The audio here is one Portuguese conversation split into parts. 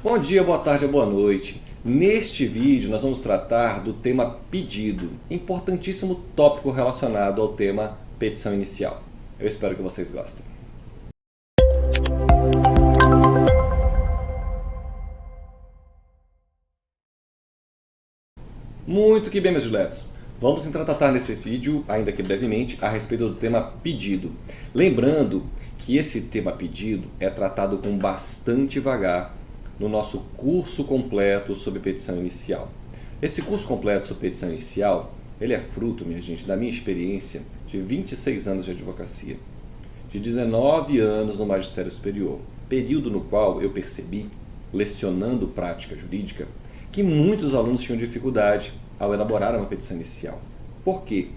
Bom dia, boa tarde, boa noite. Neste vídeo nós vamos tratar do tema pedido, importantíssimo tópico relacionado ao tema petição inicial. Eu espero que vocês gostem. Muito que bem, meus diletos. Vamos então tratar nesse vídeo, ainda que brevemente, a respeito do tema pedido. Lembrando que esse tema pedido é tratado com bastante vagar no nosso curso completo sobre petição inicial. Esse curso completo sobre petição inicial, ele é fruto, minha gente, da minha experiência de 26 anos de advocacia, de 19 anos no magistério superior, período no qual eu percebi, lecionando prática jurídica, que muitos alunos tinham dificuldade ao elaborar uma petição inicial. Por quê?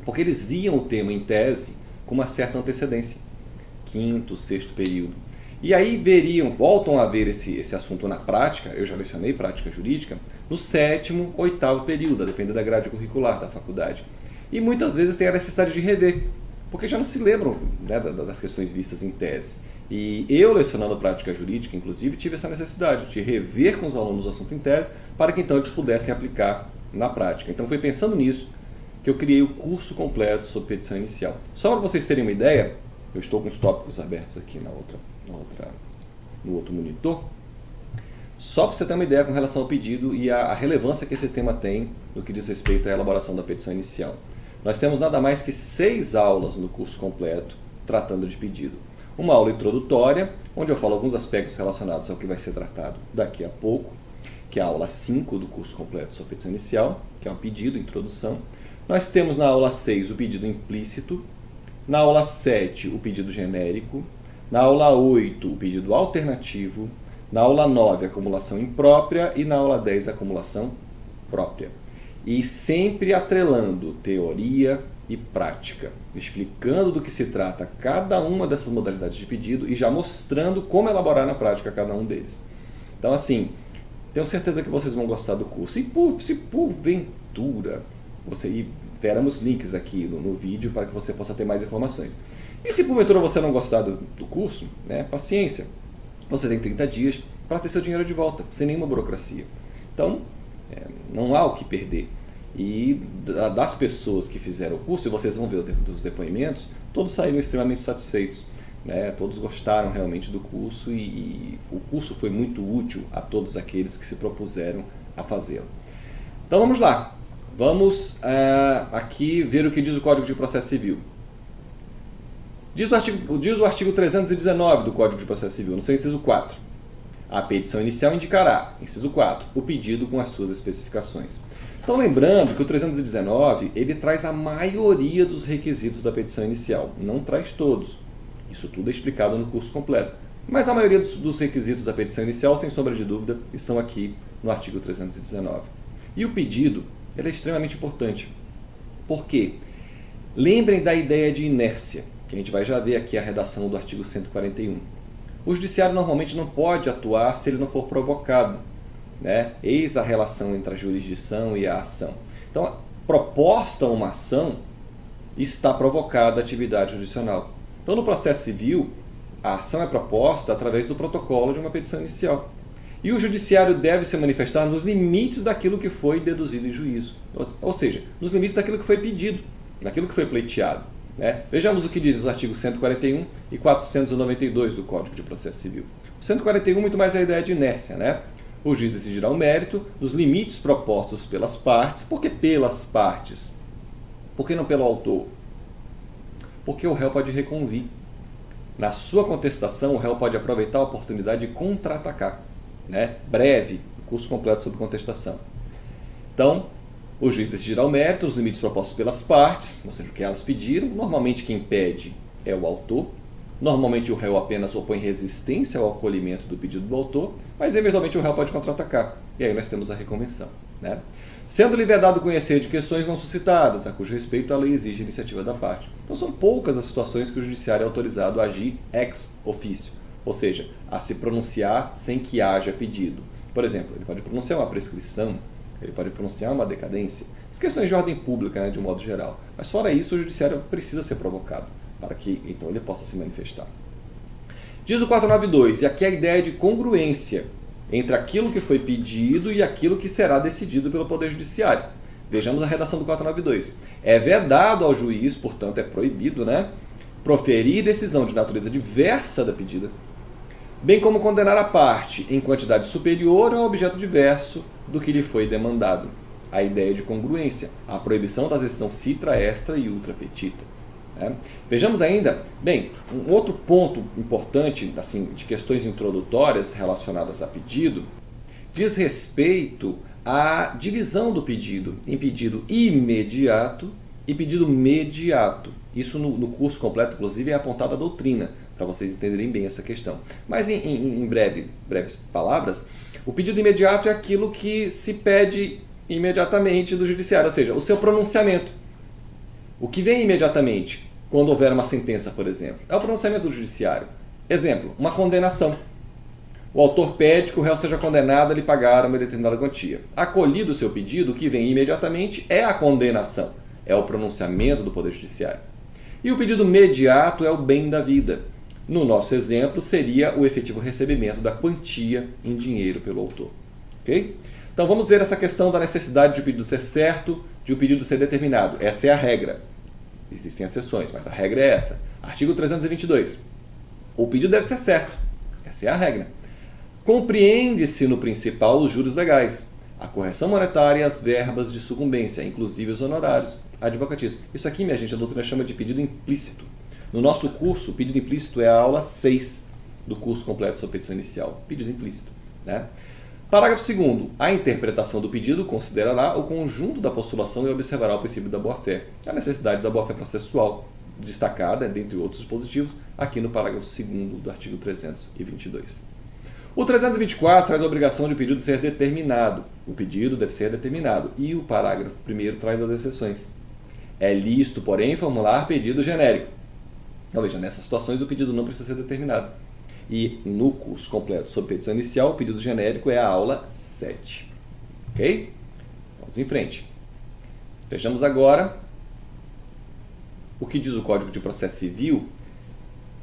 Porque eles viam o tema em tese com uma certa antecedência, quinto, sexto período. E aí voltam a ver esse assunto na prática, eu já lecionei prática jurídica, no sétimo, oitavo período, a depender da grade curricular da faculdade. E muitas vezes tem a necessidade de rever, porque já não se lembram, né, das questões vistas em tese. E eu, lecionando prática jurídica, inclusive, tive essa necessidade de rever com os alunos o assunto em tese, para que então eles pudessem aplicar na prática. Então foi pensando nisso que eu criei o curso completo sobre petição inicial. Só para vocês terem uma ideia, eu estou com os tópicos abertos aqui no outro monitor, só para você ter uma ideia com relação ao pedido e a relevância que esse tema tem no que diz respeito à elaboração da petição inicial. Nós temos nada mais que 6 aulas no curso completo tratando de pedido. Uma aula introdutória, onde eu falo alguns aspectos relacionados ao que vai ser tratado daqui a pouco, que é a aula 5 do curso completo sobre petição inicial, que é o pedido, introdução. Nós temos na aula 6 o pedido implícito, na aula 7 o pedido genérico, na aula 8 o pedido alternativo, na aula 9 a acumulação imprópria e na aula 10 a acumulação própria. E sempre atrelando teoria e prática, explicando do que se trata cada uma dessas modalidades de pedido e já mostrando como elaborar na prática cada um deles. Então assim, tenho certeza que vocês vão gostar do curso. E se porventura, teremos links aqui no vídeo para que você possa ter mais informações. E se porventura você não gostar do curso, né, paciência, você tem 30 dias para ter seu dinheiro de volta, sem nenhuma burocracia. Então, não há o que perder. E das pessoas que fizeram o curso, e vocês vão ver dos depoimentos, todos saíram extremamente satisfeitos. Né? Todos gostaram realmente do curso e o curso foi muito útil a todos aqueles que se propuseram a fazê-lo. Então vamos lá. Vamos aqui ver o que diz o Código de Processo Civil. Diz o artigo 319 do Código de Processo Civil, no seu inciso 4. A petição inicial indicará, inciso 4, o pedido com as suas especificações. Então lembrando que o 319, ele traz a maioria dos requisitos da petição inicial, não traz todos. Isso tudo é explicado no curso completo. Mas a maioria dos requisitos da petição inicial, sem sombra de dúvida, estão aqui no artigo 319. E o pedido, ele é extremamente importante. Por quê? Lembrem da ideia de inércia, que a gente vai já ver aqui a redação do artigo 141. O judiciário normalmente não pode atuar se ele não for provocado. Né? Eis a relação entre a jurisdição e a ação. Então, proposta uma ação, está provocada a atividade jurisdicional. Então, no processo civil, a ação é proposta através do protocolo de uma petição inicial. E o judiciário deve se manifestar nos limites daquilo que foi deduzido em juízo. Ou seja, nos limites daquilo que foi pedido, daquilo que foi pleiteado. Né? Vejamos o que diz os artigos 141 e 492 do Código de Processo Civil. O 141 muito mais a ideia de inércia, né? O juiz decidirá o mérito nos limites propostos pelas partes. Por que pelas partes? Por que não pelo autor? Porque o réu pode reconvir. Na sua contestação, o réu pode aproveitar a oportunidade de contra-atacar. Né? Breve, curso completo sobre contestação. Então, o juiz decidirá o mérito, os limites propostos pelas partes, ou seja, o que elas pediram. Normalmente quem pede é o autor. Normalmente o réu apenas opõe resistência ao acolhimento do pedido do autor, mas eventualmente o réu pode contra-atacar. E aí nós temos a reconvenção. Né? Sendo-lhe vedado conhecer de questões não suscitadas, a cujo respeito a lei exige a iniciativa da parte. Então são poucas as situações que o judiciário é autorizado a agir ex officio, ou seja, a se pronunciar sem que haja pedido. Por exemplo, ele pode pronunciar uma prescrição, ele pode pronunciar uma decadência, as questões de ordem pública, né, de um modo geral. Mas fora isso, o judiciário precisa ser provocado, para que então ele possa se manifestar. Diz o 492, e aqui a ideia de congruência. entre aquilo que foi pedido e aquilo que será decidido pelo Poder Judiciário. Vejamos a redação do 492. É vedado ao juiz, portanto é proibido, né, proferir decisão de natureza diversa da pedida, bem como condenar a parte em quantidade superior ao objeto diverso do que lhe foi demandado. A ideia de congruência, a proibição da decisão citra, extra e ultra petita. Vejamos ainda, bem, um outro ponto importante assim, de questões introdutórias relacionadas a pedido diz respeito à divisão do pedido em pedido imediato e pedido mediato. Isso no curso completo, inclusive, é apontado a doutrina, para vocês entenderem bem essa questão. Mas em breves palavras, o pedido imediato é aquilo que se pede imediatamente do judiciário, ou seja, o seu pronunciamento. O que vem imediatamente, quando houver uma sentença, por exemplo, é o pronunciamento do judiciário. Exemplo, uma condenação. O autor pede que o réu seja condenado a lhe pagar uma determinada quantia. Acolhido o seu pedido, o que vem imediatamente é a condenação, é o pronunciamento do Poder Judiciário. E o pedido mediato é o bem da vida. No nosso exemplo, seria o efetivo recebimento da quantia em dinheiro pelo autor. Ok? Então vamos ver essa questão da necessidade de o pedido ser certo, de o pedido ser determinado. Essa é a regra. Existem exceções, mas a regra é essa. Artigo 322. O pedido deve ser certo. Essa é a regra. Compreende-se no principal os juros legais, a correção monetária e as verbas de sucumbência, inclusive os honorários advocatícios. Isso aqui, minha gente, a doutrina chama de pedido implícito. No nosso curso, o pedido implícito é a aula 6 do curso completo sobre petição inicial. Pedido implícito. Né? Parágrafo 2º. A interpretação do pedido considerará o conjunto da postulação e observará o princípio da boa-fé. A necessidade da boa-fé processual, destacada, dentre outros dispositivos, aqui no parágrafo 2º do artigo 322. O 324 traz a obrigação de o pedido ser determinado. O pedido deve ser determinado. E o parágrafo 1º traz as exceções. É lícito, porém, formular pedido genérico. Então, veja, nessas situações o pedido não precisa ser determinado. E no curso completo sobre petição inicial, o pedido genérico é a aula 7. Ok? Vamos em frente. Vejamos agora o que diz o Código de Processo Civil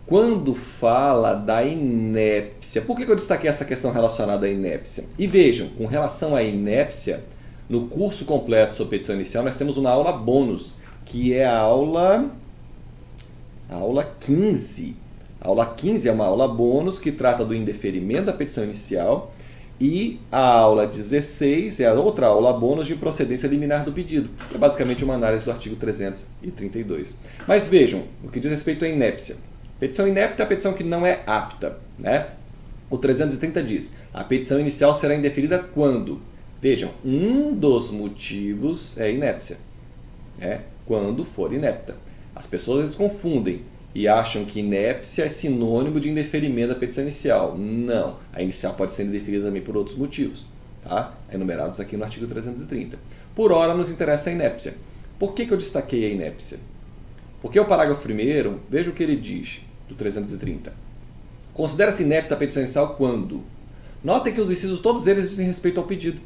quando fala da inépcia. Por que eu destaquei essa questão relacionada à inépcia? E vejam, com relação à inépcia, no curso completo sobre petição inicial, nós temos uma aula bônus, que é a aula 15. A aula 15 é uma aula bônus que trata do indeferimento da petição inicial e a aula 16 é a outra aula bônus de procedência liminar do pedido. É basicamente uma análise do artigo 332. Mas vejam, o que diz respeito à inépcia. Petição inepta é a petição que não é apta. Né? O 330 diz, a petição inicial será indeferida quando? Vejam, um dos motivos é inépcia. Quando for inepta. As pessoas às vezes confundem e acham que inépcia é sinônimo de indeferimento da petição inicial. Não. A inicial pode ser indeferida também por outros motivos. Tá? Enumerados aqui no artigo 330. Por ora, nos interessa a inépcia. Por que eu destaquei a inépcia? Porque o parágrafo 1º, veja o que ele diz, do 330. Considera-se inepta a petição inicial quando? Notem que os incisos, todos eles dizem respeito ao pedido.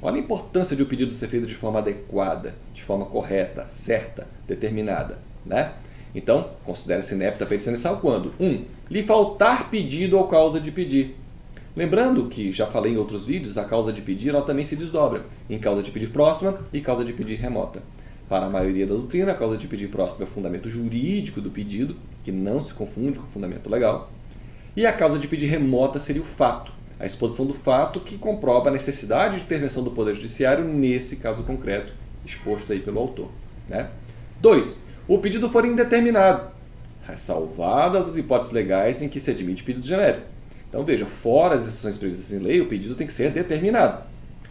Olha a importância de o pedido ser feito de forma adequada, de forma correta, certa, determinada. Né? Então, considera-se inepta a petição inicial quando? 1. Lhe faltar pedido ou causa de pedir. Lembrando que, já falei em outros vídeos, a causa de pedir ela também se desdobra em causa de pedir próxima e causa de pedir remota. Para a maioria da doutrina, a causa de pedir próxima é o fundamento jurídico do pedido, que não se confunde com o fundamento legal. E a causa de pedir remota seria o fato, a exposição do fato que comprova a necessidade de intervenção do Poder Judiciário nesse caso concreto, exposto aí pelo autor. Né? 2. O pedido for indeterminado, ressalvadas as hipóteses legais em que se admite pedido genérico. Então veja, fora as exceções previstas em lei, o pedido tem que ser determinado.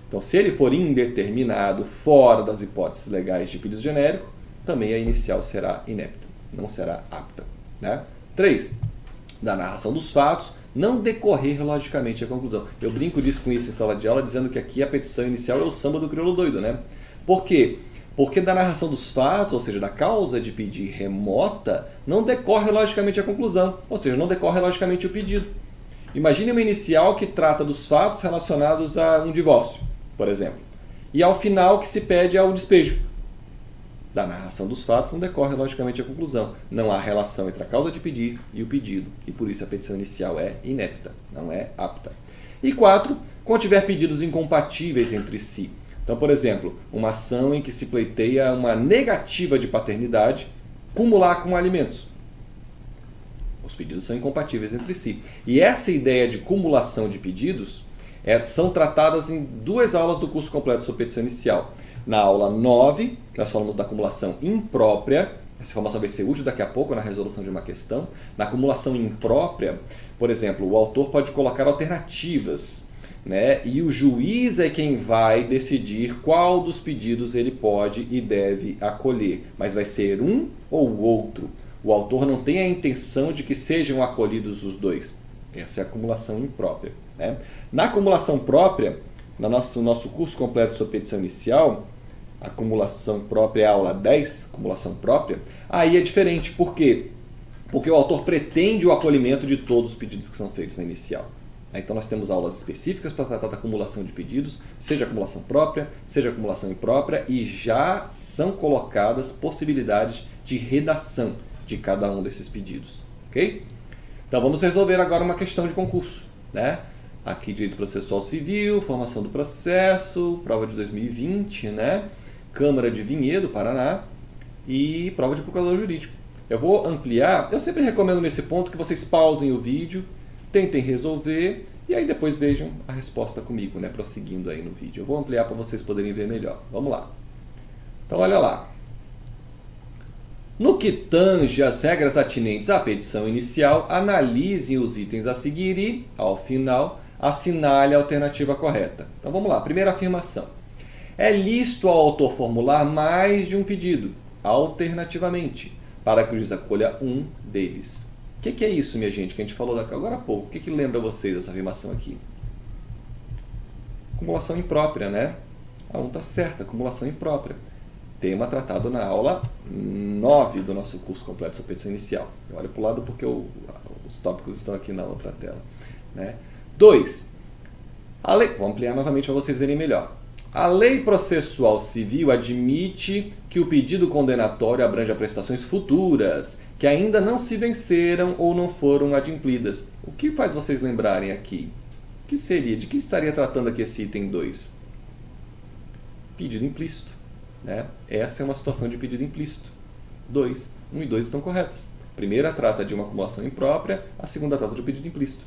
Então, se ele for indeterminado, fora das hipóteses legais de pedido genérico, também a inicial será inepta, não será apta. Né? 3. Da narração dos fatos, não decorrer logicamente a conclusão. Eu brinco disso com isso em sala de aula, dizendo que aqui a petição inicial é o samba do crioulo doido. Né? Por quê? Porque da narração dos fatos, ou seja, da causa de pedir remota, não decorre logicamente a conclusão, ou seja, não decorre logicamente o pedido. Imagine uma inicial que trata dos fatos relacionados a um divórcio, por exemplo, e ao final que se pede ao despejo. Da narração dos fatos não decorre logicamente a conclusão. Não há relação entre a causa de pedir e o pedido, e por isso a petição inicial é inepta, não é apta. E 4, quando tiver pedidos incompatíveis entre si. Então, por exemplo, uma ação em que se pleiteia uma negativa de paternidade cumular com alimentos. Os pedidos são incompatíveis entre si. E essa ideia de cumulação de pedidos são tratadas em 2 aulas do curso completo sobre petição inicial. Na aula 9, nós falamos da acumulação imprópria. Essa informação vai ser útil daqui a pouco na resolução de uma questão. Na acumulação imprópria, por exemplo, o autor pode colocar alternativas, né? E o juiz é quem vai decidir qual dos pedidos ele pode e deve acolher. Mas vai ser um ou outro. O autor não tem a intenção de que sejam acolhidos os dois. Essa é a acumulação imprópria, né? Na acumulação própria, no nosso curso completo sobre petição inicial, acumulação própria é a aula 10, acumulação própria, aí é diferente. Por quê? Porque o autor pretende o acolhimento de todos os pedidos que são feitos na inicial. Então nós temos aulas específicas para tratar da acumulação de pedidos, seja acumulação própria, seja acumulação imprópria, e já são colocadas possibilidades de redação de cada um desses pedidos, ok? Então vamos resolver agora uma questão de concurso, né? Aqui direito processual civil, formação do processo, prova de 2020, né? Câmara de Vinhedo, Paraná, e prova de procurador jurídico. Eu vou ampliar, eu sempre recomendo nesse ponto que vocês pausem o vídeo, tentem resolver e aí depois vejam a resposta comigo, né? Prosseguindo aí no vídeo. Eu vou ampliar para vocês poderem ver melhor. Vamos lá. Então olha lá. No que tange as regras atinentes à petição inicial, analisem os itens a seguir e, ao final, assinale a alternativa correta. Então vamos lá, primeira afirmação. É lícito ao autor formular mais de um pedido, alternativamente, para que o juiz acolha um deles. O que é isso, minha gente, que a gente falou agora há pouco? O que lembra vocês dessa afirmação aqui? Acumulação imprópria, né? A 1 está certa, acumulação imprópria. Tema tratado na aula 9 do nosso curso completo sobre petição inicial. Eu olho para o lado porque os tópicos estão aqui na outra tela, né? 2. Vou ampliar novamente para vocês verem melhor. A lei processual civil admite que o pedido condenatório abranja prestações futuras, que ainda não se venceram ou não foram adimplidas. O que faz vocês lembrarem aqui? O que seria? De que estaria tratando aqui esse item 2? Pedido implícito, né? Essa é uma situação de pedido implícito. 1 e 2 estão corretas. A primeira trata de uma acumulação imprópria, a segunda trata de um pedido implícito.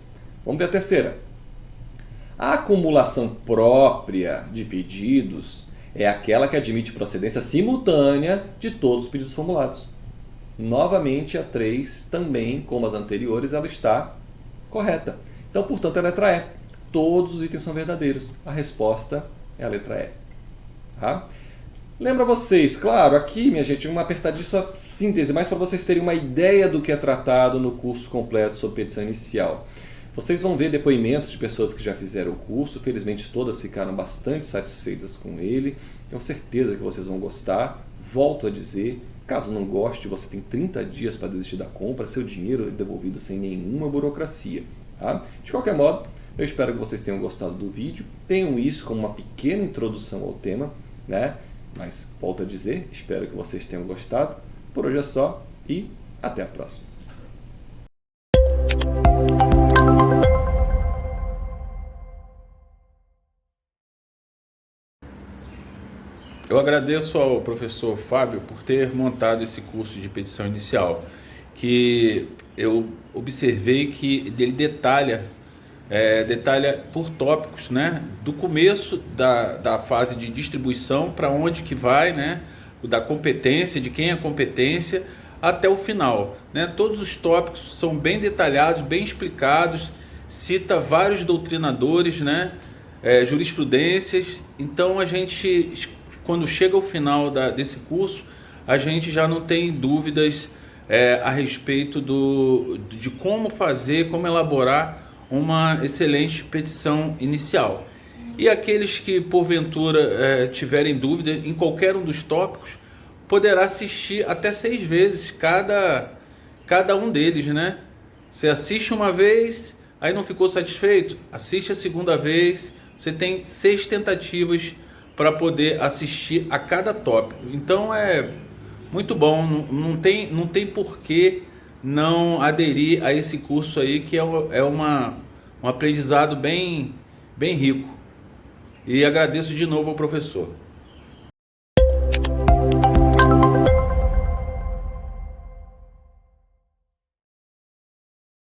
Vamos ver a terceira. A acumulação própria de pedidos é aquela que admite procedência simultânea de todos os pedidos formulados. Novamente, a 3 também, como as anteriores, ela está correta. Então, portanto, a letra E. Todos os itens são verdadeiros. A resposta é a letra E. Tá? Lembra vocês, claro, aqui, minha gente, uma apertadiça síntese, mas para vocês terem uma ideia do que é tratado no curso completo sobre petição inicial. Vocês vão ver depoimentos de pessoas que já fizeram o curso, felizmente todas ficaram bastante satisfeitas com ele. Tenho certeza que vocês vão gostar. Volto a dizer, caso não goste, você tem 30 dias para desistir da compra, seu dinheiro é devolvido sem nenhuma burocracia. Tá? De qualquer modo, eu espero que vocês tenham gostado do vídeo, tenham isso como uma pequena introdução ao tema, né? Mas, volto a dizer, espero que vocês tenham gostado. Por hoje é só e até a próxima. Eu agradeço ao professor Fábio por ter montado esse curso de petição inicial, que eu observei que ele detalha por tópicos, né? Do começo da fase de distribuição, para onde que vai, né? Da competência, de quem é a competência, até o final, né? Todos os tópicos são bem detalhados, bem explicados, cita vários doutrinadores, né? Jurisprudências. Então a gente, quando chega ao final desse curso, a gente já não tem dúvidas a respeito de como fazer, como elaborar uma excelente petição inicial. E aqueles que porventura tiverem dúvida em qualquer um dos tópicos, poderá assistir até 6 vezes cada um deles, né? Você assiste uma vez, aí não ficou satisfeito, assiste a segunda vez, você tem 6 tentativas para poder assistir a cada tópico. Então é muito bom, não tem porquê não aderir a esse curso aí, que é um aprendizado bem bem rico. E agradeço de novo ao professor.